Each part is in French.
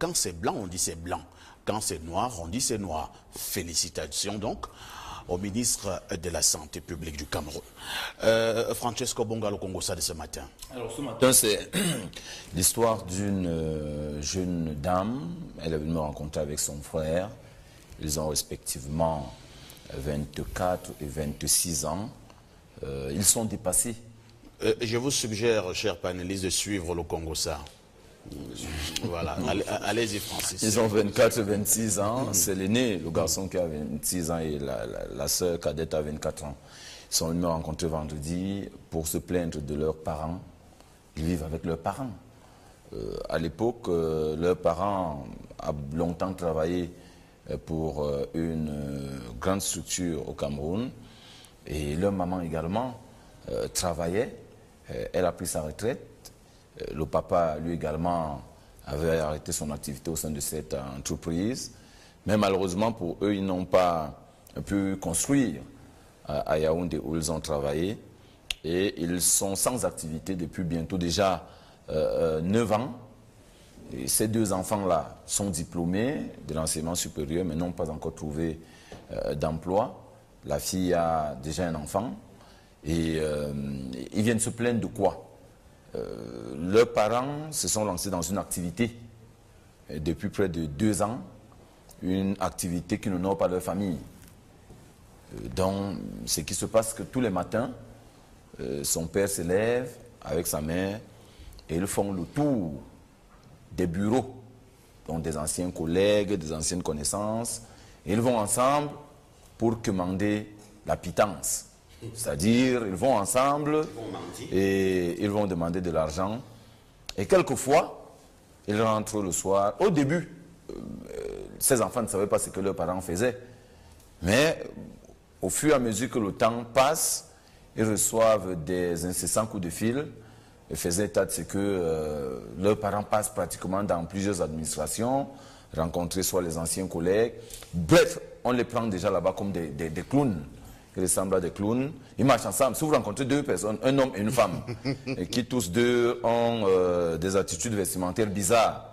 quand c'est blanc, on dit c'est blanc. Quand c'est noir, on dit c'est noir. Félicitations donc au ministre de la Santé publique du Cameroun. Francesco Bongalo Kongosa de ce matin. Alors ce matin, c'est l'histoire d'une jeune dame. Elle est venue me rencontrer avec son frère. Ils ont respectivement 24 et 26 ans. Ils sont dépassés. Je vous suggère, chers panélistes, de suivre le Kongosa. Voilà, allez-y Francis. Ils ont 24 et 26 ans, c'est l'aîné, le garçon qui a 26 ans et la sœur cadette a 24 ans. Ils sont venus me rencontrer vendredi pour se plaindre de leurs parents. Ils vivent avec leurs parents. À l'époque, leurs parents ont longtemps travaillé pour une grande structure au Cameroun et leur maman également travaillait. Elle a pris sa retraite. Le papa, lui également, avait arrêté son activité au sein de cette entreprise. Mais malheureusement, pour eux, ils n'ont pas pu construire à Yaoundé où ils ont travaillé. Et ils sont sans activité depuis bientôt déjà 9 ans. Et ces deux enfants-là sont diplômés de l'enseignement supérieur, mais n'ont pas encore trouvé d'emploi. La fille a déjà un enfant. Et ils viennent se plaindre de quoi? Leurs parents se sont lancés dans une activité depuis près de 2 ans, une activité qui n'honore pas leur famille. Donc, ce qui se passe, que tous les matins, son père se lève avec sa mère et ils font le tour des bureaux, donc des anciens collègues, des anciennes connaissances, et ils vont ensemble pour commander la pitance. C'est-à-dire, ils vont ensemble et ils vont demander de l'argent. Et quelquefois, ils rentrent le soir. Au début, ces enfants ne savaient pas ce que leurs parents faisaient. Mais au fur et à mesure que le temps passe, ils reçoivent des incessants coups de fil. Ils faisaient état de ce que leurs parents passent pratiquement dans plusieurs administrations, rencontrer soit les anciens collègues. Bref, on les prend déjà là-bas comme des clowns. Qui ressemblent à des clowns. Ils marchent ensemble. Si vous rencontrez deux personnes, un homme et une femme, et qui tous deux ont des attitudes vestimentaires bizarres,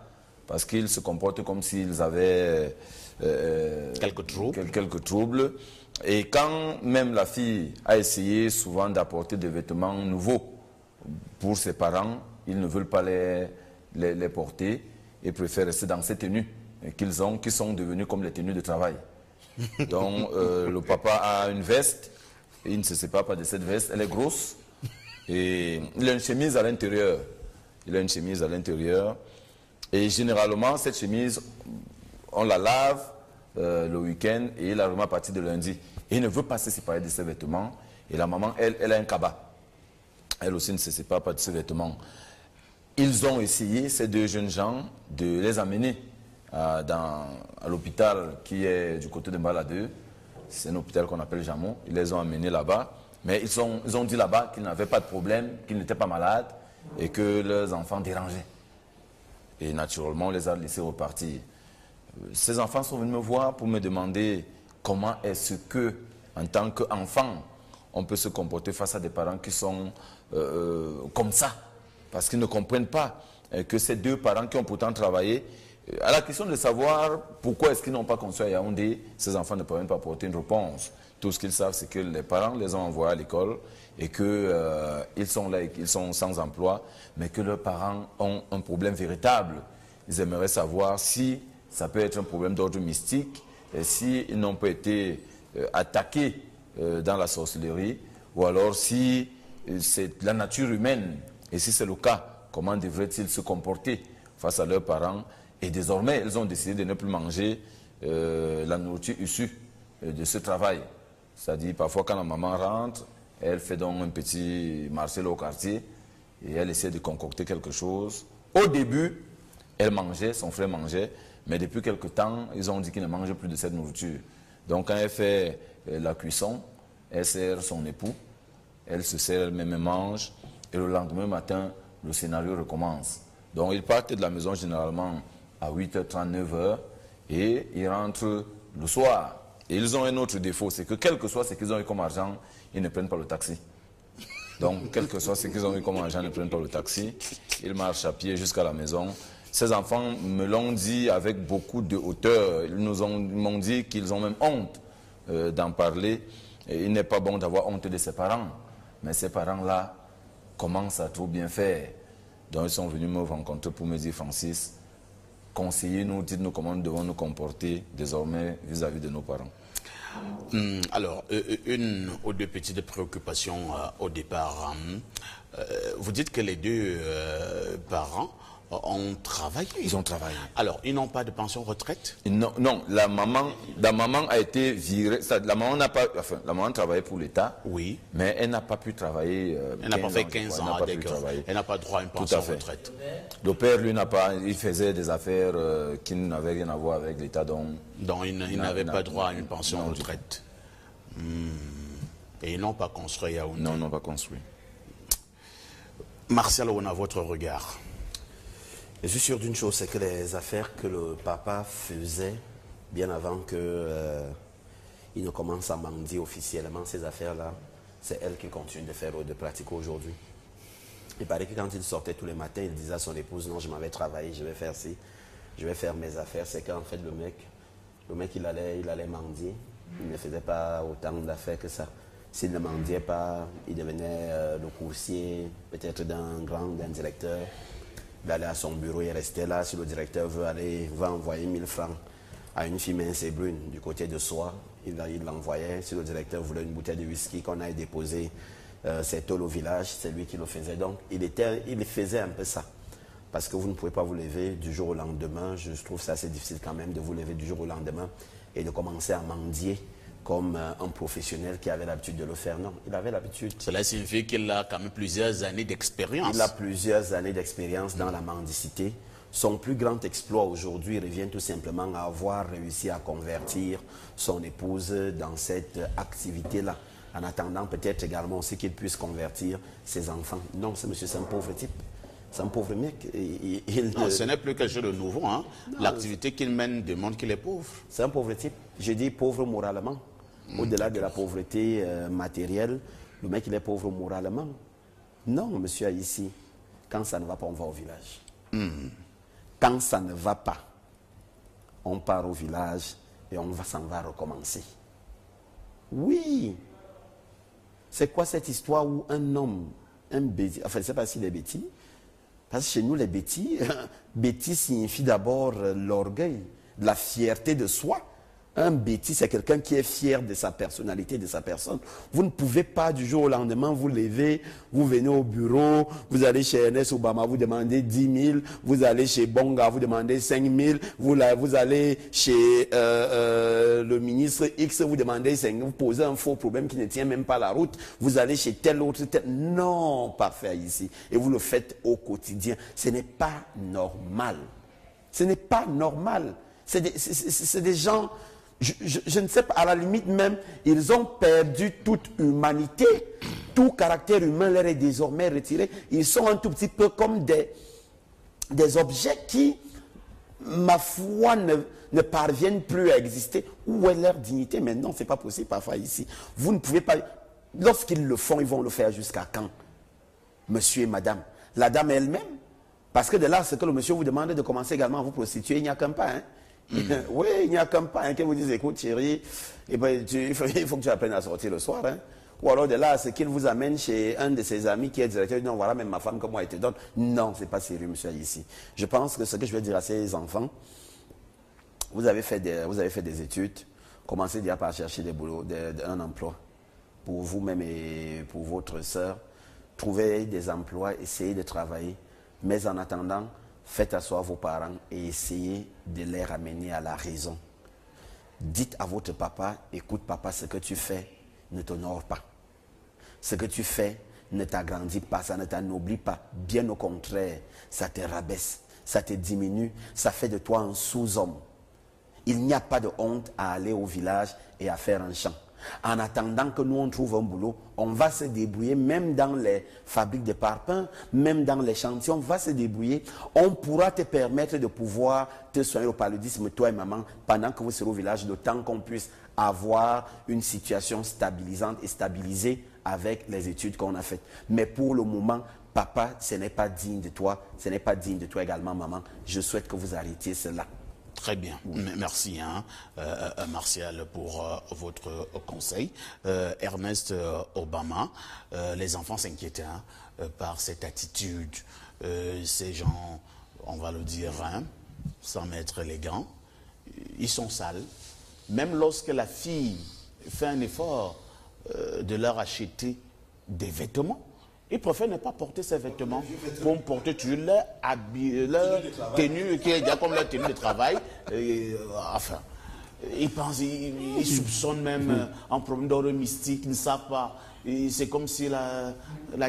parce qu'ils se comportent comme s'ils avaient quelques troubles. Et quand même la fille a essayé souvent d'apporter des vêtements nouveaux pour ses parents, ils ne veulent pas les porter et préfèrent rester dans ces tenues qu'ils ont, qui sont devenues comme les tenues de travail. Donc, le papa a une veste, il ne se sépare pas de cette veste, elle est grosse, et il a une chemise à l'intérieur. Et généralement, cette chemise, on la lave le week-end, et il la remet à partir de lundi. Et il ne veut pas se séparer de ses vêtements, et la maman, elle a un cabas. Elle aussi ne se sépare pas de ses vêtements. Ils ont essayé, ces deux jeunes gens, de les amener à l'hôpital qui est du côté de Mbaladeu. C'est un hôpital qu'on appelle Jamon. Ils les ont amenés là-bas. Mais ils ont dit là-bas qu'ils n'avaient pas de problème, qu'ils n'étaient pas malades et que leurs enfants dérangeaient. Et naturellement, on les a laissés repartir. Ces enfants sont venus me voir pour me demander comment est-ce que, en tant qu'enfant, on peut se comporter face à des parents qui sont comme ça. Parce qu'ils ne comprennent pas que ces deux parents qui ont pourtant travaillé. À la question de savoir pourquoi est-ce qu'ils n'ont pas construit à Yaoundé, ces enfants ne peuvent pas apporter une réponse. Tout ce qu'ils savent, c'est que les parents les ont envoyés à l'école et qu'ils sont là, qu'ils sont sans emploi, mais que leurs parents ont un problème véritable. Ils aimeraient savoir si ça peut être un problème d'ordre mystique, et s'ils n'ont pas été attaqués dans la sorcellerie, ou alors si c'est la nature humaine, et si c'est le cas, comment devraient-ils se comporter face à leurs parents? Et désormais, ils ont décidé de ne plus manger la nourriture issue de ce travail. C'est-à-dire, parfois, quand la maman rentre, elle fait donc un petit marché au quartier et elle essaie de concocter quelque chose. Au début, elle mangeait, son frère mangeait, mais depuis quelque temps, ils ont dit qu'ils ne mangent plus de cette nourriture. Donc, quand elle fait la cuisson, elle sert son époux, elle se sert elle-même et mange, et le lendemain matin, le scénario recommence. Donc, ils partent de la maison généralement à 8h30, 9h, et ils rentrent le soir. Et ils ont un autre défaut, c'est que quel que soit ce qu'ils ont eu comme argent, ils ne prennent pas le taxi. Donc, quel que soit ce qu'ils ont eu comme argent, ils ne prennent pas le taxi. Ils marchent à pied jusqu'à la maison. Ces enfants me l'ont dit avec beaucoup de hauteur. Ils m'ont dit qu'ils ont même honte d'en parler. Et il n'est pas bon d'avoir honte de ses parents. Mais ces parents-là commencent à trop bien faire. Donc ils sont venus me rencontrer pour me dire, Francis, conseillez-nous, dites-nous comment nous devons nous comporter désormais vis-à-vis de nos parents. Alors, une ou deux petites préoccupations au départ. Vous dites que les deux parents ont travaillé. Ils ont travaillé. Alors, ils n'ont pas de pension retraite? Non, non, la maman a été virée. La maman travaillait pour l'État. Oui. Mais elle n'a pas pu travailler. Elle n'a pas fait 15 ans. Elle n'a pas droit à une pension retraite. Le père, lui, il faisait des affaires qui n'avaient rien à voir avec l'État. Donc il n'avait pas droit à une pension retraite. Et ils n'ont pas construit Yaoundé. Non, ils n'ont pas construit. Martial, on a votre regard. Je suis sûr d'une chose, c'est que les affaires que le papa faisait, bien avant qu'il ne commence à mendier officiellement, ces affaires-là, c'est elle qui continue de faire de pratiquer aujourd'hui. Il paraît que quand il sortait tous les matins, il disait à son épouse, non, je m'en vais travailler, je vais faire ci, je vais faire mes affaires. C'est qu'en fait, le mec, il allait mendier. Il ne faisait pas autant d'affaires que ça. S'il ne mendiait pas, il devenait le coursier, peut-être d'un directeur. Il allait à son bureau, il restait là. Si le directeur va envoyer 1000 francs à une fille mince et brune du côté de Soie, il l'envoyait. Si le directeur voulait une bouteille de whisky qu'on aille déposer ses tôles au village, c'est lui qui le faisait. Donc, il faisait un peu ça. Parce que vous ne pouvez pas vous lever du jour au lendemain. Je trouve ça assez difficile quand même de vous lever du jour au lendemain et de commencer à mendier comme un professionnel qui avait l'habitude de le faire. Non, il avait l'habitude. Cela signifie qu'il a quand même plusieurs années d'expérience. Il a plusieurs années d'expérience dans la mendicité. Son plus grand exploit aujourd'hui revient tout simplement à avoir réussi à convertir son épouse dans cette activité-là. En attendant peut-être également aussi qu'il puisse convertir ses enfants. Non, ce monsieur, c'est un pauvre type. C'est un pauvre mec. Non, ce n'est plus quelque chose de nouveau. Hein. L'activité qu'il mène démontre qu'il est pauvre. C'est un pauvre type. Je dis pauvre moralement. Au-delà de la pauvreté matérielle, le mec, il est pauvre moralement. Non, monsieur ici, quand ça ne va pas, on va au village. Quand ça ne va pas, on part au village et s'en va recommencer. Oui. C'est quoi cette histoire où un homme, un bêtis, enfin, je ne sais pas s'il est bêtis, parce que chez nous, les bêtis, bêtis signifie d'abord l'orgueil, la fierté de soi. Un bêtis, c'est quelqu'un qui est fier de sa personnalité, de sa personne. Vous ne pouvez pas du jour au lendemain vous lever, vous venez au bureau, vous allez chez Ernest Obama, vous demandez 10 000, vous allez chez Bonga, vous demandez 5 000, vous allez chez le ministre X, vous demandez 5 000, vous posez un faux problème qui ne tient même pas la route, vous allez chez tel autre, tel... Non, pas faire ici. Et vous le faites au quotidien. Ce n'est pas normal. Ce n'est pas normal. C'est des gens... Je ne sais pas, à la limite même, ils ont perdu toute humanité. Tout caractère humain leur est désormais retiré. Ils sont un tout petit peu comme des objets qui, ma foi, ne parviennent plus à exister. Où est leur dignité? Mais non, ce n'est pas possible parfois ici. Vous ne pouvez pas... Lorsqu'ils le font, ils vont le faire jusqu'à quand? Monsieur et madame. La dame elle-même. Parce que de là, ce que le monsieur vous demande de commencer également à vous prostituer, il n'y a qu'un pas, hein. Oui, il n'y a qu'un pas qui vous dise, écoute chérie, eh ben, il faut que tu apprennes à sortir le soir. Hein. Ou alors de là, c'est qu'il vous amène chez un de ses amis qui est directeur, non, voilà, même ma femme, comment elle te donne. Non, c'est pas sérieux, monsieur, ici. Je pense que ce que je vais dire à ces enfants, vous avez fait des études, commencez déjà par chercher des boulots, un emploi pour vous-même et pour votre soeur. Trouvez des emplois, essayez de travailler, mais en attendant, faites asseoir vos parents et essayez de les ramener à la raison. Dites à votre papa, écoute papa, ce que tu fais ne t'honore pas. Ce que tu fais ne t'agrandit pas, ça ne t'anoblit pas. Bien au contraire, ça te rabaisse, ça te diminue, ça fait de toi un sous-homme. Il n'y a pas de honte à aller au village et à faire un champ. En attendant que nous on trouve un boulot, on va se débrouiller, même dans les fabriques de parpaings, même dans les chantiers, on va se débrouiller. On pourra te permettre de pouvoir te soigner au paludisme, toi et maman, pendant que vous serez au village, le temps qu'on puisse avoir une situation stabilisante et stabilisée avec les études qu'on a faites. Mais pour le moment, papa, ce n'est pas digne de toi, ce n'est pas digne de toi également, maman. Je souhaite que vous arrêtiez cela. Très bien. Merci, Martial, pour votre conseil. Ernest Obama, les enfants s'inquiètent par cette attitude. Ces gens, on va le dire, sans mettre les gants, ils sont sales. Même lorsque la fille fait un effort de leur acheter des vêtements, ils préfèrent ne pas porter ces vêtements pour porter toujours leur tenue qui est déjà comme leur tenue de travail. Enfin, ils pensent, ils soupçonnent même un problème d'ordre mystique, ils ne savent pas. C'est comme si la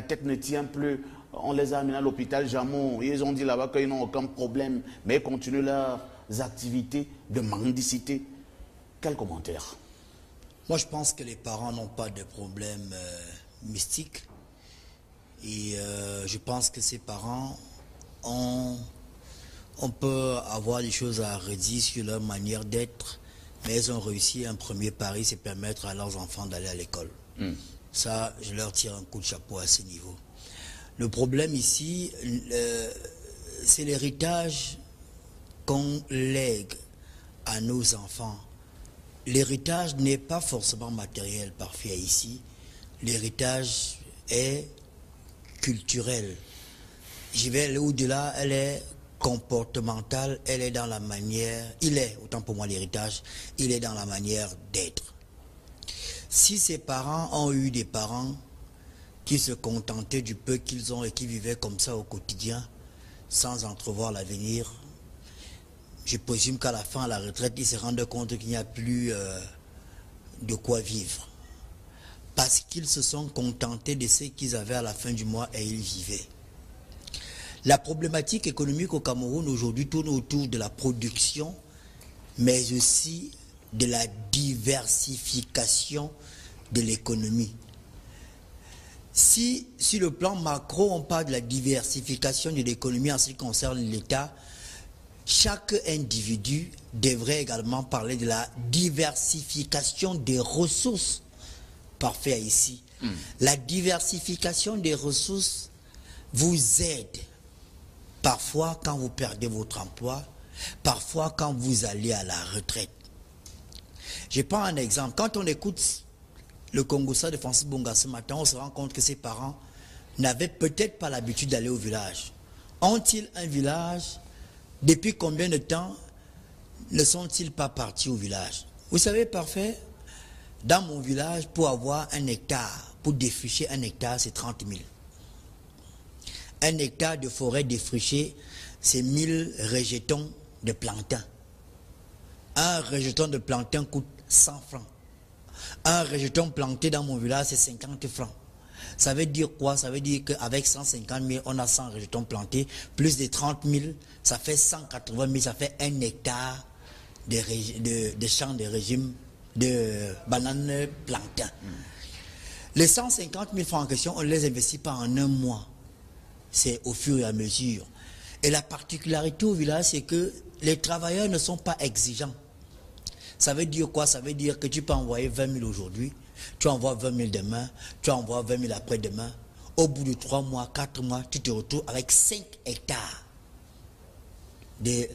tête ne tient plus. On les a amenés à l'hôpital Jamon. Ils ont dit là-bas qu'ils n'ont aucun problème, mais ils continuent leurs activités de mendicité. Quel commentaire? Moi, je pense que les parents n'ont pas de problème mystique. Et je pense que ces parents on peut avoir des choses à redire sur leur manière d'être, mais ils ont réussi un premier pari, c'est permettre à leurs enfants d'aller à l'école. Ça, je leur tire un coup de chapeau à ce niveau. Le problème ici, c'est l'héritage qu'on lègue à nos enfants. L'héritage n'est pas forcément matériel parfait ici. L'héritage est culturel. Je vais aller au-delà, elle est comportementale, elle est dans la manière, il est, autant pour moi l'héritage, il est dans la manière d'être. Si ses parents ont eu des parents qui se contentaient du peu qu'ils ont et qui vivaient comme ça au quotidien, sans entrevoir l'avenir, je présume qu'à la fin, à la retraite, ils se rendent compte qu'il n'y a plus de quoi vivre. Parce qu'ils se sont contentés de ce qu'ils avaient à la fin du mois et ils vivaient. La problématique économique au Cameroun aujourd'hui tourne autour de la production, mais aussi de la diversification de l'économie. Si sur le plan macro, on parle de la diversification de l'économie en ce qui concerne l'État, chaque individu devrait également parler de la diversification des ressources. Parfait ici. La diversification des ressources vous aide parfois quand vous perdez votre emploi, parfois quand vous allez à la retraite. Je prends un exemple. Quand on écoute le Congossa de Francis Bonga ce matin, on se rend compte que ses parents n'avaient peut-être pas l'habitude d'aller au village. Ont-ils un village? Depuis combien de temps ne sont-ils pas partis au village? Vous savez, parfait, dans mon village, pour avoir un hectare, pour défricher un hectare, c'est 30 000. Un hectare de forêt défrichée, c'est 1000 rejetons de plantain. Un rejeton de plantain coûte 100 francs. Un rejeton planté dans mon village, c'est 50 francs. Ça veut dire quoi? Ça veut dire qu'avec 150 000, on a 100 rejetons plantés, plus de 30 000, ça fait 180 000, ça fait un hectare de champs de régime de bananes plantain. Les 150 000 francs en question, on ne les investit pas en un mois. C'est au fur et à mesure. Et la particularité au village, c'est que les travailleurs ne sont pas exigeants. Ça veut dire quoi? Ça veut dire que tu peux envoyer 20 000 aujourd'hui, tu envoies 20 000 demain, tu envoies 20 000 après-demain. Au bout de 3 mois, 4 mois, tu te retrouves avec 5 hectares de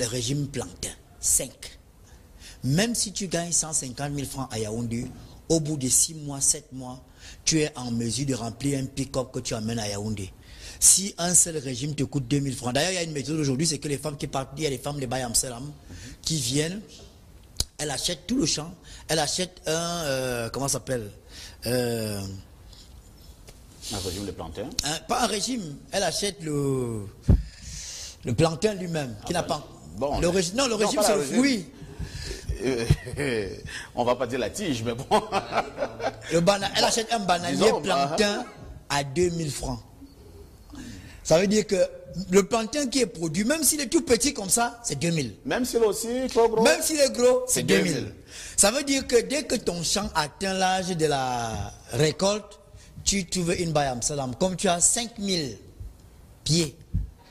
régime plantain. 5. Même si tu gagnes 150 000 francs à Yaoundé, au bout de 6 mois, 7 mois, tu es en mesure de remplir un pick-up que tu amènes à Yaoundé. Si un seul régime te coûte 2 000 francs, d'ailleurs il y a une méthode aujourd'hui, c'est que les femmes qui partent, il y a les femmes de Bayamselam qui viennent, elles achètent tout le champ, elles achètent un, comment ça s'appelle Un régime de plantain? Pas un régime, elle achète le plantain lui-même, qui n'a pas... Bon, le régime c'est le fruit. On va pas dire la tige, mais bon. Elle achète un bananier plantain à 2 000 francs. Ça veut dire que le plantain qui est produit, même s'il est tout petit comme ça, c'est 2 000. Même s'il est aussi trop gros? Même s'il est gros, c'est 2 000. Ça veut dire que dès que ton champ atteint l'âge de la récolte, tu trouves une Bayamselam. Comme tu as 5 000 pieds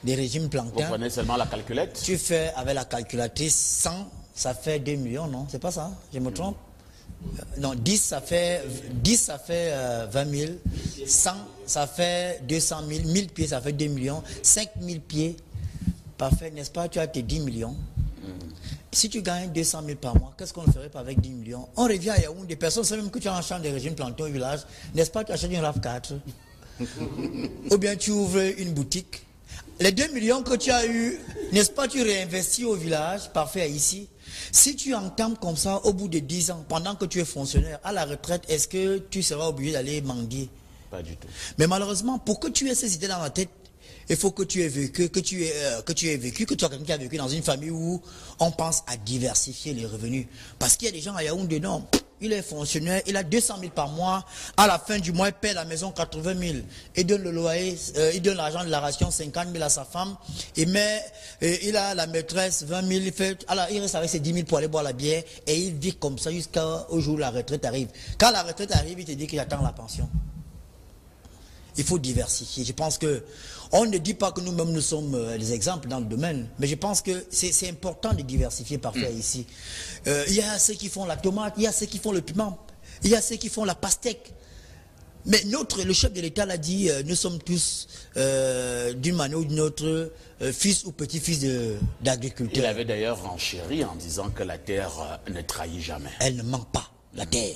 de régime plantain. Vous prenez seulement la calculette? Tu fais avec la calculatrice 100 ça fait 2 millions, non? C'est pas ça? Je me trompe? Non, 10, ça fait 20 000. 100, ça fait 200 000. 1000 pieds, ça fait 2 millions. 5000 pieds, parfait, n'est-ce pas? Tu as tes 10 millions. Si tu gagnes 200 000 par mois, qu'est-ce qu'on ferait pas avec 10 millions? On revient à Yaoundé. Des personnes savent même que tu as un champ de régime planté au village. N'est-ce pas? Tu achètes une RAV4. Ou bien tu ouvres une boutique. Les 2 millions que tu as eu, n'est-ce pas? Tu réinvestis au village. Parfait, ici. Si tu entames comme ça, au bout de 10 ans, pendant que tu es fonctionnaire, à la retraite, est-ce que tu seras obligé d'aller mendier? Pas du tout. Mais malheureusement, pour que tu aies ces idées dans la tête, il faut que tu aies vécu, que tu sois quelqu'un qui a vécu dans une famille où on pense à diversifier les revenus. Parce qu'il y a des gens à Yaoundé, non, il est fonctionnaire, il a 200 000 par mois, à la fin du mois, il paie la maison 80 000. Il donne le loyer, il donne l'argent de la ration 50 000 à sa femme, il a la maîtresse 20 000, il reste avec ses 10 000 pour aller boire la bière, et il vit comme ça jusqu'au jour où la retraite arrive. Quand la retraite arrive, il te dit qu'il attend la pension. Il faut diversifier. Je pense que on ne dit pas que nous-mêmes nous sommes des exemples dans le domaine, mais je pense que c'est important de diversifier parfois ici. Il y a ceux qui font la tomate, il y a ceux qui font le piment, il y a ceux qui font la pastèque. Mais le chef de l'État l'a dit, nous sommes tous d'une manière ou d'une autre fils ou petit-fils d'agriculteurs. Il avait d'ailleurs renchéri en disant que la terre ne trahit jamais. Elle ne ment pas, la terre.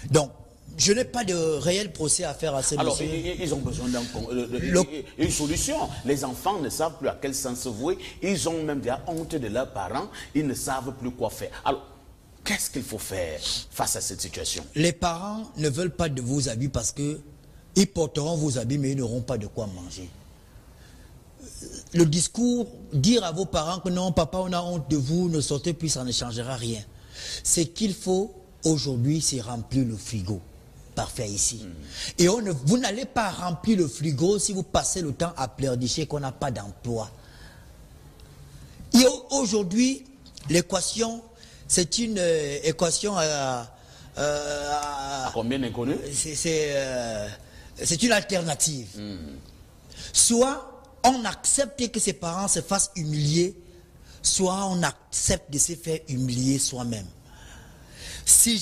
Donc, je n'ai pas de réel procès à faire à ces Alors, messieurs. ils ont besoin d'une solution. Les enfants ne savent plus à quel sens se vouer. Ils ont même déjà honte de leurs parents. Ils ne savent plus quoi faire. Alors, qu'est-ce qu'il faut faire face à cette situation? Les parents ne veulent pas de vos habits parce qu'ils porteront vos habits, mais ils n'auront pas de quoi manger. Le discours, dire à vos parents que non, papa, on a honte de vous, ne sortez plus, ça ne changera rien. Ce qu'il faut aujourd'hui, c'est remplir le frigo. Parfait ici. Et vous n'allez pas remplir le frigo si vous passez le temps à pleurnicher qu'on n'a pas d'emploi. Et aujourd'hui, l'équation, c'est une équation à combien inconnue? C'est une alternative. Soit on accepte que ses parents se fassent humilier, soit on accepte de se faire humilier soi-même. Si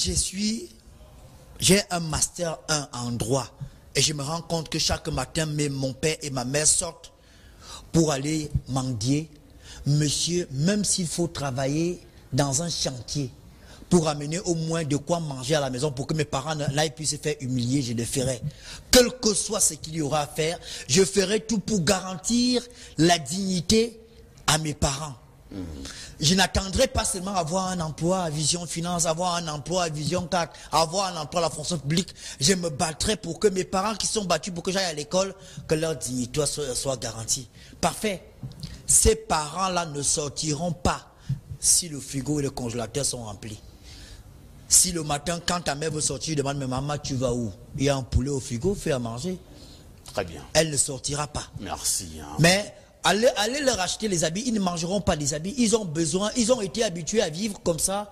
j'ai un master 1 en droit et je me rends compte que chaque matin mon père et ma mère sortent pour aller mendier, monsieur, même s'il faut travailler dans un chantier pour amener au moins de quoi manger à la maison pour que mes parents n'aillent plus se faire humilier, je le ferai. Quel que soit ce qu'il y aura à faire, je ferai tout pour garantir la dignité à mes parents. Je n'attendrai pas seulement avoir un emploi à Vision Finance, avoir un emploi à Vision 4, avoir un emploi à la fonction publique. Je me battrai pour que mes parents qui sont battus pour que j'aille à l'école, que leur dignité soit garantie. Parfait. Ces parents-là ne sortiront pas si le frigo et le congélateur sont remplis. Si le matin, quand ta mère veut sortir, demande, mais maman, tu vas où? Il y a un poulet au frigo, fais à manger. Très bien. Elle ne sortira pas. Merci. Mais allez leur acheter les habits, ils ne mangeront pas les habits. Ils ont besoin, ils ont été habitués à vivre comme ça,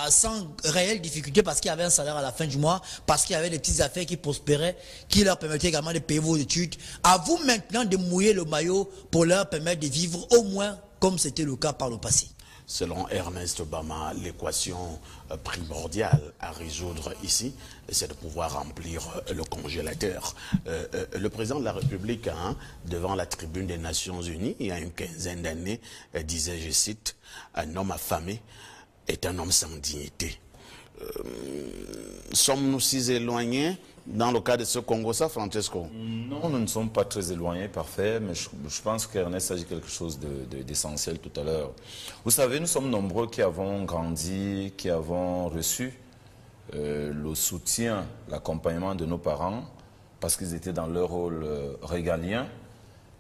sans réelle difficulté, parce qu'il y avait un salaire à la fin du mois, parce qu'il y avait des petites affaires qui prospéraient, qui leur permettaient également de payer vos études. À vous maintenant de mouiller le maillot pour leur permettre de vivre au moins comme c'était le cas par le passé. Selon Ernest Obama, l'équation primordiale à résoudre ici, c'est de pouvoir remplir le congélateur. Le président de la République, devant la tribune des Nations Unies, il y a une quinzaine d'années, disait, je cite, « Un homme affamé est un homme sans dignité ». Sommes-nous si éloignés dans le cas de ce Congo-ça, Francesco? Non, nous ne sommes pas très éloignés, parfait, mais je pense qu'Ernest a dit quelque chose d'essentiel tout à l'heure. Vous savez, nous sommes nombreux qui avons grandi, qui avons reçu le soutien, l'accompagnement de nos parents, parce qu'ils étaient dans leur rôle régalien,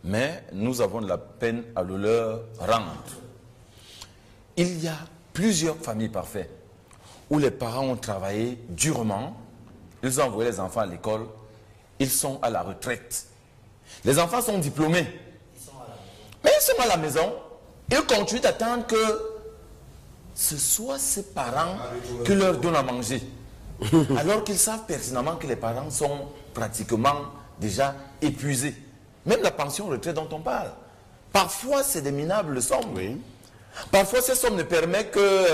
mais nous avons de la peine à le leur rendre. Il y a plusieurs familles parfaites où les parents ont travaillé durement, ils ont envoyé les enfants à l'école, ils sont à la retraite. Les enfants sont diplômés, mais ils sont à la maison, ils continuent d'attendre que ce soit ses parents qui leur donnent à manger. Alors qu'ils savent pertinemment que les parents sont pratiquement déjà épuisés. Même la pension retraite dont on parle. Parfois, c'est des minables sommes. Oui. Parfois, ces sommes ne permettent que,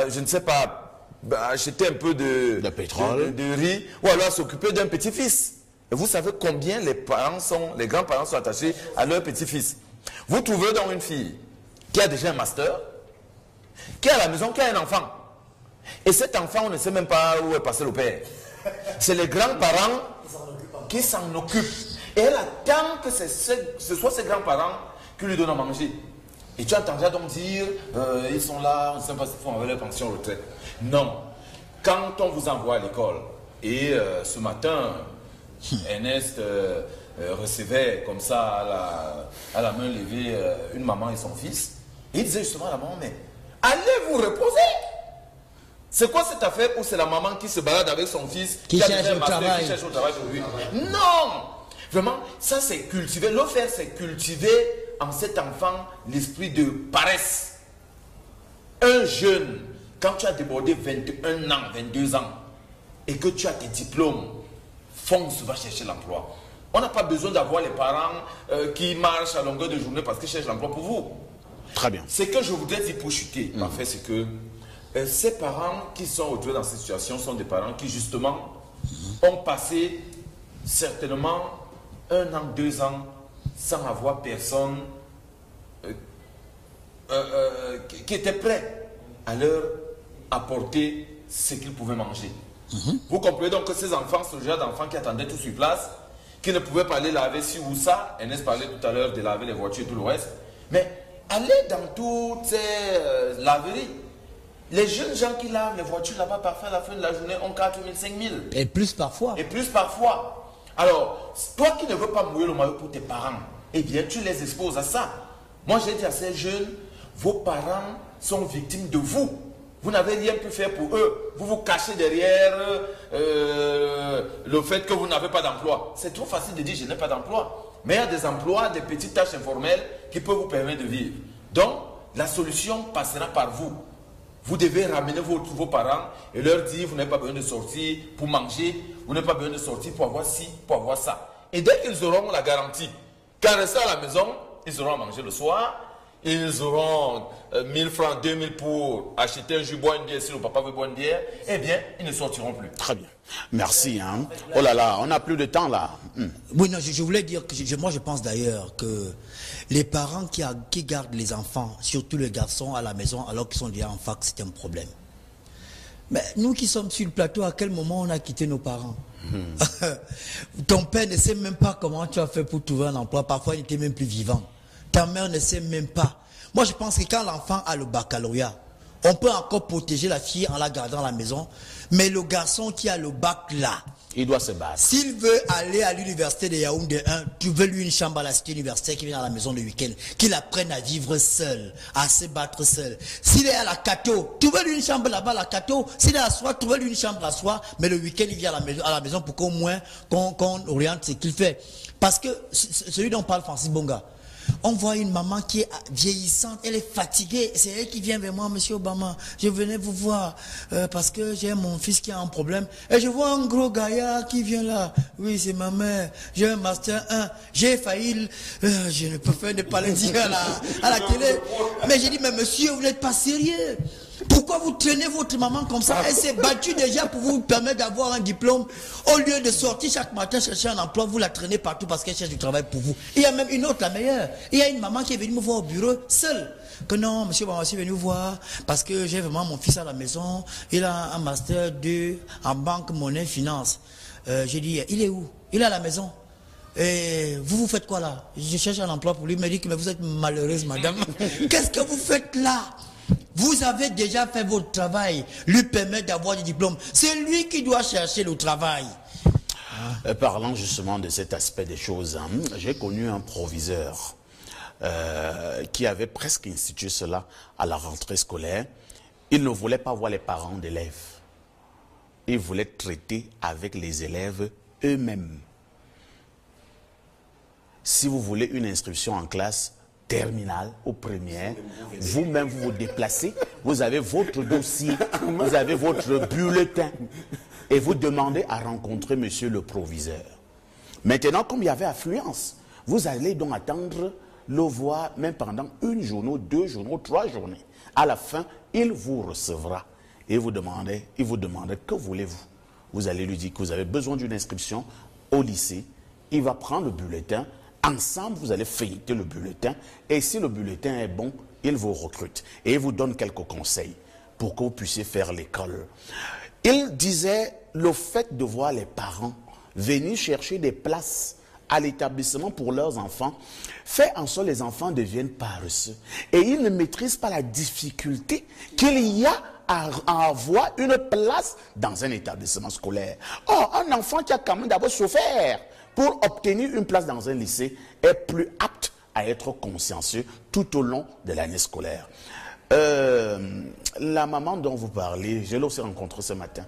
je ne sais pas, acheter un peu de pétrole, de riz, ou alors s'occuper d'un petit-fils. Et vous savez combien les grands-parents sont attachés à leur petit-fils. Vous trouvez donc une fille qui a déjà un master, qui est à la maison, qui a un enfant. Et cet enfant, on ne sait même pas où est passé le père. C'est les grands-parents qui s'en occupent. Et elle attend que ce soit ses grands-parents qui lui donnent à manger. Et tu entends donc dire, ils sont là, on ne sait pas s'ils font avec leur pension retraite. Non. Quand on vous envoie à l'école, et ce matin, Ernest recevait comme ça à la main levée une maman et son fils, et il disait justement à la maman, mais allez vous reposer. C'est quoi cette affaire où c'est la maman qui se balade avec son fils qui cherche au travail pour lui? Non. Vraiment, ça c'est cultiver. Le faire, c'est cultiver en cet enfant l'esprit de paresse. Un jeune, quand tu as débordé 21 ans, 22 ans, et que tu as tes diplômes, fonce, va chercher l'emploi. On n'a pas besoin d'avoir les parents qui marchent à longueur de journée parce qu'ils cherchent l'emploi pour vous. Très bien. Ce que je voudrais dire pour chuter, en fait, c'est que ces parents qui sont retrouvés dans cette situation sont des parents qui, justement, ont passé certainement 1 an, 2 ans sans avoir personne qui était prêt à leur apporter ce qu'ils pouvaient manger. Vous comprenez donc que ces enfants, ce genre d'enfants qui attendaient tout sur place, qui ne pouvaient pas aller laver ci ou ça, Ernest parlait tout à l'heure de laver les voitures et tout le reste, mais allez dans toutes ces laveries. Les jeunes gens qui lavent les voitures là-bas, parfois à la fin de la journée, ont 4 000, 5 000. Et plus parfois. Et plus parfois. Alors, toi qui ne veux pas mouiller le maillot pour tes parents, eh bien, tu les exposes à ça. Moi, j'ai dit à ces jeunes, vos parents sont victimes de vous. Vous n'avez rien pu faire pour eux. Vous vous cachez derrière le fait que vous n'avez pas d'emploi. C'est trop facile de dire, je n'ai pas d'emploi. Mais il y a des emplois, des petites tâches informelles qui peuvent vous permettre de vivre. Donc, la solution passera par vous. Vous devez ramener vos parents et leur dire, vous n'avez pas besoin de sortir pour manger, vous n'avez pas besoin de sortir pour avoir ci, pour avoir ça. Et dès qu'ils auront la garantie qu'en restant à la maison, ils auront à manger le soir, ils auront 1000 francs, 2000 pour acheter un jus, boire une bière, si le papa veut boire une bière, eh bien, ils ne sortiront plus. Très bien. Merci. Hein. Oh là là, on n'a plus de temps là. Oui, non, je voulais dire que moi je pense d'ailleurs que les parents qui gardent les enfants, surtout les garçons à la maison alors qu'ils sont déjà en fac, c'est un problème. Mais nous qui sommes sur le plateau, à quel moment on a quitté nos parents? Ton père ne sait même pas comment tu as fait pour trouver un emploi. Parfois, il n'était même plus vivant. Ta mère ne sait même pas. Moi, je pense que quand l'enfant a le baccalauréat, on peut encore protéger la fille en la gardant à la maison. Mais le garçon qui a le bac là, il doit se battre. S'il veut aller à l'université de Yaoundé 1, tu veux lui une chambre à la cité universitaire qui vient à la maison le week-end, qu'il apprenne à vivre seul, à se battre seul. S'il est à la Cato, tu veux lui une chambre là-bas à la Cato. S'il est à Soie, tu veux lui une chambre à Soie, mais le week-end il vient à la maison pour qu'au moins qu'on oriente ce qu'il fait. Parce que celui dont parle Francis Bonga, on voit une maman qui est vieillissante, elle est fatiguée, c'est elle qui vient vers moi, monsieur Obama, je venais vous voir parce que j'ai mon fils qui a un problème, et je vois un gros gaillard qui vient là, oui c'est ma mère, j'ai un master 1, j'ai failli, je ne peux pas ne pas le dire à la télé, mais j'ai dit, mais monsieur, vous n'êtes pas sérieux. Pourquoi vous traînez votre maman comme ça? Elle s'est battue déjà pour vous permettre d'avoir un diplôme. Au lieu de sortir chaque matin chercher un emploi, vous la traînez partout parce qu'elle cherche du travail pour vous. Il y a même une autre, la meilleure. Il y a une maman qui est venue me voir au bureau, seule. Que non, monsieur, je suis venu vous voir parce que j'ai vraiment mon fils à la maison. Il a un master 2 en banque, monnaie, finance. J'ai dit, il est où? Il est à la maison. Et vous faites quoi là? Je cherche un emploi pour lui. Il me dit que mais vous êtes malheureuse, madame. Qu'est-ce que vous faites là? Vous avez déjà fait votre travail, lui permettre d'avoir des diplômes. C'est lui qui doit chercher le travail. Parlant justement de cet aspect des choses, hein, j'ai connu un proviseur qui avait presque institué cela à la rentrée scolaire. Il ne voulait pas voir les parents d'élèves. Il voulait traiter avec les élèves eux-mêmes. Si vous voulez une inscription en classe terminale ou première, vous-même vous vous déplacez, vous avez votre dossier, vous avez votre bulletin et vous demandez à rencontrer monsieur le proviseur. Maintenant, comme il y avait affluence, vous allez donc attendre le voir même pendant une journée, 2 journées, 3 journées. À la fin, il vous recevra et il vous demandera, que voulez-vous? Vous allez lui dire que vous avez besoin d'une inscription au lycée. Il va prendre le bulletin. Ensemble, vous allez feuilleter le bulletin. Et si le bulletin est bon, il vous recrute. Et il vous donne quelques conseils pour que vous puissiez faire l'école. Il disait, le fait de voir les parents venir chercher des places à l'établissement pour leurs enfants fait en sorte que les enfants deviennent paresseux. Et ils ne maîtrisent pas la difficulté qu'il y a à avoir une place dans un établissement scolaire. Or, un enfant qui a quand même d'abord souffert pour obtenir une place dans un lycée est plus apte à être consciencieux tout au long de l'année scolaire. La maman dont vous parlez, je l'ai aussi rencontrée ce matin.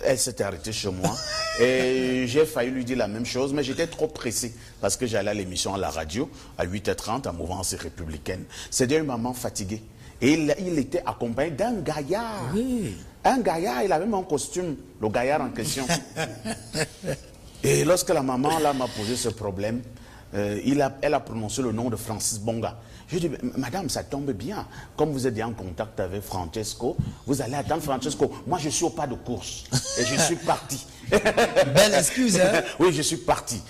Elle s'est arrêtée chez moi et j'ai failli lui dire la même chose, mais j'étais trop pressé parce que j'allais à l'émission à la radio à 8h30 à Mouvance républicaine. C'était une maman fatiguée et il était accompagné d'un gaillard. Oui. Un gaillard, il avait même un costume, le gaillard en question. Et lorsque la maman là m'a posé ce problème, elle a prononcé le nom de Francis Bonga. Je dis, madame, ça tombe bien. Comme vous êtes en contact avec Francesco, vous allez attendre Francesco. Moi, je suis au pas de course. Et je suis parti. Belle excuse, hein? Oui, je suis parti.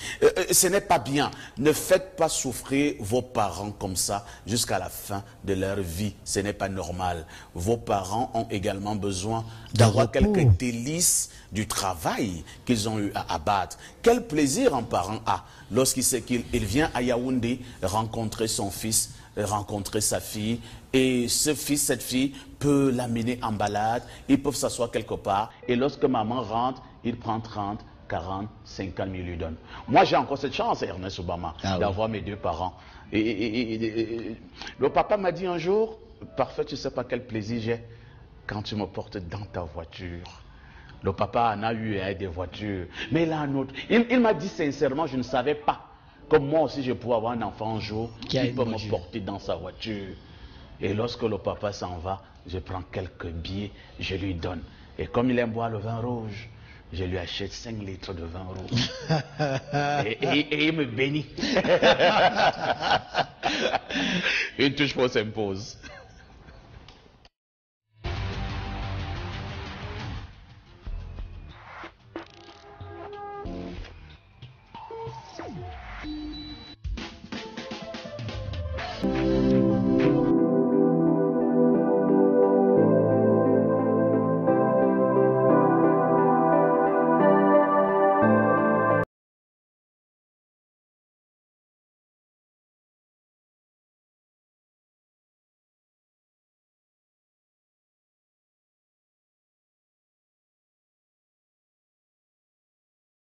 Ce n'est pas bien. Ne faites pas souffrir vos parents comme ça jusqu'à la fin de leur vie. Ce n'est pas normal. Vos parents ont également besoin d'avoir quelques délices du travail qu'ils ont eu à abattre. Quel plaisir un parent a lorsqu'il sait qu'il vient à Yaoundé rencontrer son fils, rencontrer sa fille, et ce fils, cette fille peut l'amener en balade, ils peuvent s'asseoir quelque part, et lorsque maman rentre, il prend 30, 40, 50 000 lui donne. Moi, j'ai encore cette chance, Ernest Obama, d'avoir mes 2 parents. Et le papa m'a dit un jour, parfait, tu ne sais pas quel plaisir j'ai quand tu me portes dans ta voiture. Le papa en a eu des voitures, mais il a un autre. Il m'a dit sincèrement, je ne savais pas. Comme moi aussi, je pourrais avoir un enfant un jour qui peut me porter dans sa voiture. Et lorsque le papa s'en va, je prends quelques billets, je lui donne. Et comme il aime boire le vin rouge, je lui achète 5 litres de vin rouge. et il me bénit. Une touche pour s'impose.